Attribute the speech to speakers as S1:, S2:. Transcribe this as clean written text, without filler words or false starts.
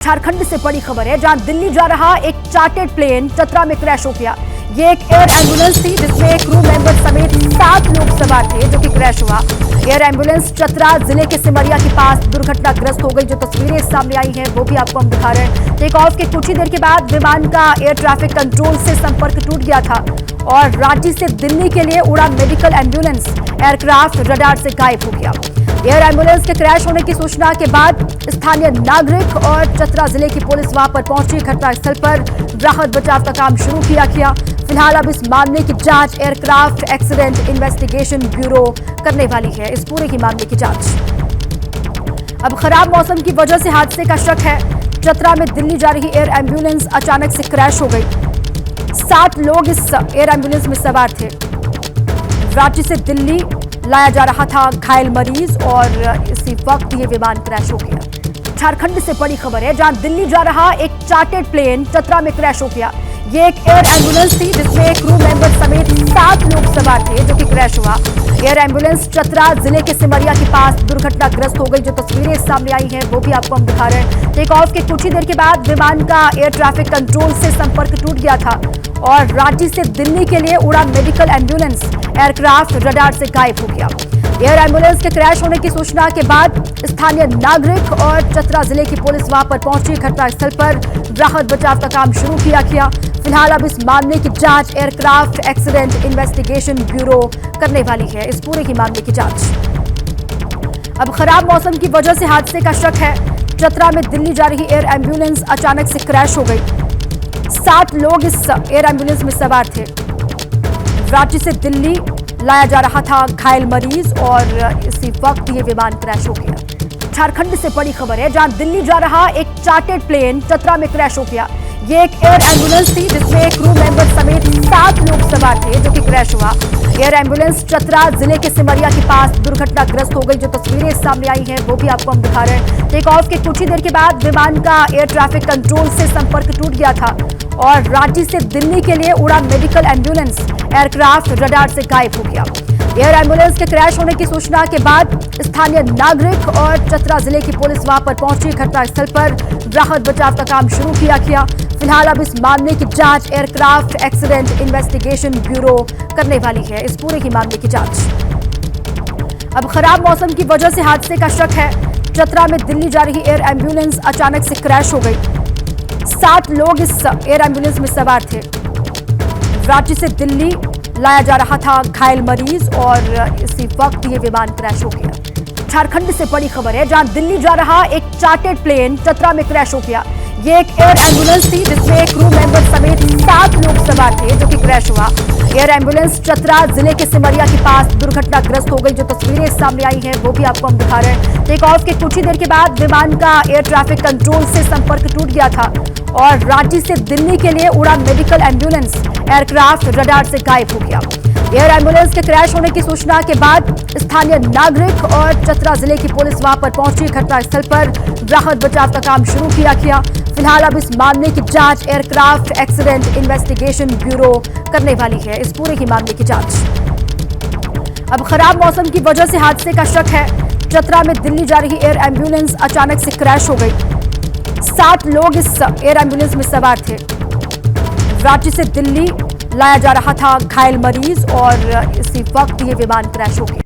S1: झारखंड से बड़ी खबर है, जहां दिल्ली जा रहा एक चार्टर्ड प्लेन चतरा में क्रैश हो गया। ये एक एयर एम्बुलेंस थी जिसमें क्रू मेंबर समेत 7 लोग सवार थे, जो कि क्रैश हुआ। एयर एम्बुलेंस चतरा जिले के सिमरिया के पास दुर्घटनाग्रस्त हो गई। जो तस्वीरें सामने आई हैं वो भी आपको हम दिखा रहे हैं। टेक ऑफ के कुछ ही देर के बाद विमान का एयर ट्रैफिक कंट्रोल से संपर्क टूट गया था और रांची से दिल्ली के लिए उड़ा मेडिकल एम्बुलेंस एयरक्राफ्ट रडार से गायब हो गया। एयर एम्बुलेंस के क्रैश होने की सूचना के बाद स्थानीय नागरिक और चतरा जिले की पुलिस वहां पर पहुंची। घटनास्थल पर राहत बचाव का काम शुरू किया गया। फिलहाल अब इस मामले की जांच एयरक्राफ्ट एक्सीडेंट इन्वेस्टिगेशन ब्यूरो करने वाली है। इस पूरे की मामले की जांच। अब खराब मौसम की वजह से हादसे का शक है। चतरा में दिल्ली जा रही एयर एम्बुलेंस अचानक से क्रैश हो गई। 7 लोग इस एयर एम्बुलेंस में सवार थे। रांची से दिल्ली लाया जा रहा था घायल मरीज और इसी वक्त ये विमान क्रैश हो गया। झारखंड से बड़ी खबर है, जहां दिल्ली जा रहा एक चार्टर्ड प्लेन चतरा में क्रैश हो गया। ये एक एयर एम्बुलेंस थी जिसमें क्रू मेंबर समेत 7 लोग सवार थे, जो कि क्रैश हुआ। एयर एम्बुलेंस चतरा जिले के सिमरिया के पास दुर्घटनाग्रस्त हो गई। जो तस्वीरें सामने आई हैं वो भी आपको हम दिखा रहे हैं। टेक ऑफ के कुछ ही देर के बाद विमान का एयर ट्रैफिक कंट्रोल से संपर्क टूट गया था और रांची से दिल्ली के लिए उड़ा मेडिकल एम्बुलेंस एयरक्राफ्ट रडार से गायब हो गया। एयर एम्बुलेंस के क्रैश होने की सूचना के बाद स्थानीय नागरिक और चतरा जिले की पुलिस वहां पर पहुंची। घटनास्थल पर राहत बचाव का काम शुरू किया गया। फिलहाल अब इस मामले की जांच एयरक्राफ्ट एक्सीडेंट इन्वेस्टिगेशन ब्यूरो करने वाली है। इस पूरे की मामले की जांच। अब खराब मौसम की वजह से हादसे का शक है। चतरा में दिल्ली जा रही एयर एम्बुलेंस अचानक से क्रैश हो गई। 7 लोग इस एयर एम्बुलेंस में सवार थे। रांची से दिल्ली लाया जा रहा था घायल मरीज और इसी वक्त ये विमान क्रैश हो गया। झारखंड से बड़ी खबर है, जहां दिल्ली जा रहा एक चार्टर्ड प्लेन चतरा में क्रैश हो गया। ये एक एयर एम्बुलेंस थी जिसमें क्रू मेंबर समेत 7 लोग सवार थे, जो कि क्रैश हुआ। एयर एम्बुलेंस चतरा जिले के सिमरिया के पास दुर्घटनाग्रस्त हो गई। जो तस्वीरें सामने आई हैं वो भी आपको हम दिखा रहे हैं। टेक ऑफ के कुछ ही देर के बाद विमान का एयर ट्रैफिक कंट्रोल से संपर्क टूट गया था और रांची से दिल्ली के लिए उड़ा मेडिकल एम्बुलेंस एयरक्राफ्ट रडार से गायब हो गया। एयर एम्बुलेंस के क्रैश होने की सूचना के बाद स्थानीय नागरिक और चतरा जिले की पुलिस वहां पर पहुंची। घटनास्थल पर राहत बचाव का काम शुरू किया गया। फिलहाल अब इस मामले की जांच एयरक्राफ्ट एक्सीडेंट इन्वेस्टिगेशन ब्यूरो करने वाली है। इस पूरे की मामले की जांच। अब खराब मौसम की वजह से हादसे का शक है। चतरा में दिल्ली जा रही एयर एम्बुलेंस अचानक से क्रैश हो गई। 7 लोग इस एयर एम्बुलेंस में सवार थे। रांची से दिल्ली लाया जा रहा था घायल मरीज और इसी वक्त ये विमान क्रैश हो गया। झारखंड से बड़ी खबर है, जहां दिल्ली जा रहा एक चार्टर्ड प्लेन चतरा में क्रैश हो गया। ये एक एयर एम्बुलेंस थी जिसमें क्रू मेंबर समेत 7 लोग सवार थे, जो कि क्रैश हुआ। एयर एम्बुलेंस चतरा जिले के सिमरिया के पास दुर्घटनाग्रस्त हो गई। जो तस्वीरें सामने आई हैं वो भी आपको हम दिखा रहे हैं। टेक ऑफ के कुछ ही देर के बाद विमान का एयर ट्रैफिक कंट्रोल से संपर्क टूट गया था और रांची से दिल्ली के लिए उड़ा मेडिकल एम्बुलेंस एयरक्राफ्ट रडार से गायब हो गया। एयर एम्बुलेंस के क्रैश होने की सूचना के बाद स्थानीय नागरिक और चतरा जिले की पुलिस वहां पर पहुंची। घटनास्थल पर राहत बचाव का काम शुरू किया गया। फिलहाल अब इस मामले की जांच एयरक्राफ्ट एक्सीडेंट इन्वेस्टिगेशन ब्यूरो करने वाली है। इस पूरे की मामले की जांच। अब खराब मौसम की वजह से हादसे का शक है। चतरा में दिल्ली जा रही एयर एम्बुलेंस अचानक से क्रैश हो गई। 7 लोग इस एयर एम्बुलेंस में सवार थे। रांची से दिल्ली लाया जा रहा था घायल मरीज और इसी वक्त ये विमान क्रैश हो गया।